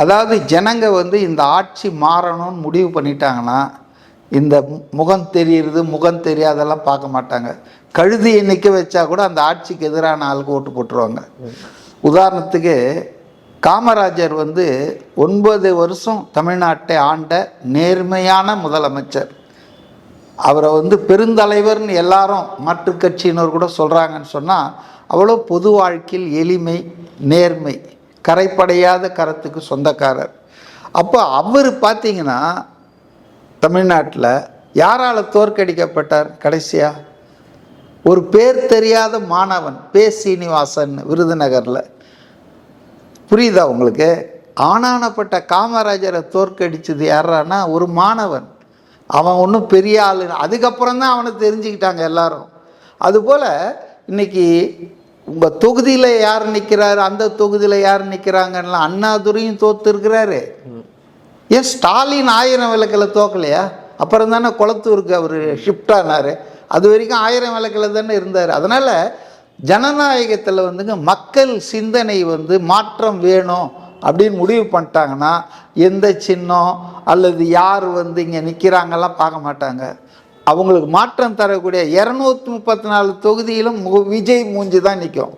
அதாவது ஜனங்க இந்த ஆட்சி மாறணும்னு முடிவு பண்ணிட்டாங்கன்னா இந்த முகம் தெரியுறது முகம் தெரியாதெல்லாம் பார்க்க மாட்டாங்க. கழுதியை நிற்க வச்சா கூட அந்த ஆட்சிக்கு எதிரான ஆளுக்கு ஓட்டு போட்டுருவாங்க. உதாரணத்துக்கு காமராஜர் 9 வருஷம் தமிழ்நாட்டை ஆண்ட நேர்மையான முதலமைச்சர். அவரை பெருந்தலைவர்னு எல்லாரும் மாற்று கட்சியினர் கூட சொல்கிறாங்கன்னு சொன்னால் அவ்வளோ பொது வாழ்க்கையில் எளிமை, நேர்மை, கரைப்படையாத கருத்துக்கு சொந்தக்காரர். அப்போ அவர் பார்த்தீங்கன்னா தமிழ்நாட்டில் யாரால் தோற்கடிக்கப்பட்டார்? கடைசியாக ஒரு பேர் தெரியாத மாணவன் பே. சீனிவாசன் விருதுநகரில். புரியுதா உங்களுக்கு? ஆனானப்பட்ட காமராஜரை தோற்கடிச்சது யாரானா ஒரு மாணவன். அவன் ஒன்றும் பெரிய ஆளு. அதுக்கப்புறம் தான் அவனை தெரிஞ்சுக்கிட்டாங்க எல்லாரும். அதுபோல் இன்னைக்கு உங்கள் தொகுதியில் யார் நிற்கிறாரு, அந்த தொகுதியில் யார் நிற்கிறாங்கன்னா அண்ணாதுரையும் தோற்று இருக்கிறாரு. ஏன் ஸ்டாலின் 1000 விளக்கில் தோக்கலையா? அப்புறம் தானே குளத்தூருக்கு அவர் ஷிஃப்ட் ஆனார். அது வரைக்கும் 1000 விளக்கில் தானே இருந்தார். அதனால் ஜனநாயகத்தில் மக்கள் சிந்தனை மாற்றம் வேணும் அப்படின்னு முடிவு பண்ணிட்டாங்கன்னா எந்த சின்னம் அல்லது யார் இங்கே நிற்கிறாங்கலாம் பார்க்க மாட்டாங்க. அவங்களுக்கு மாற்றம் தரக்கூடிய 234 தொகுதியிலும் விஜய் மூஞ்சி தான் நிற்கும்.